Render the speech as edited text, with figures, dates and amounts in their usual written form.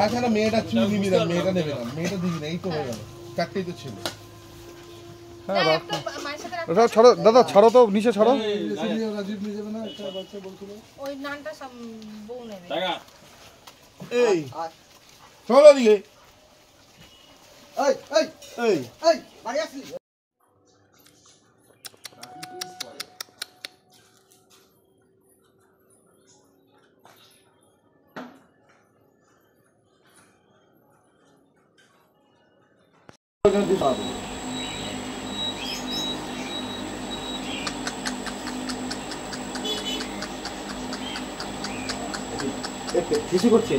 আচ্ছা না মেয়েটা চুল দিবি না, মেয়েটা নেবে না, মেয়েটা দিবি না, এই তো হয়ে গেল, চারটেই তো ছিল। হ্যাঁ দাদা ছাড়ো, দাদা ছাড়ো তো, নিচে ছাড়ো। রাজীব নিয়ে যাবে না, একটা বাচ্চা বলছিল ওই নানটা সব বউ নেবে। এই চলো দিকে, এই এই এই এই বাড়ি আসলি শিশু করছে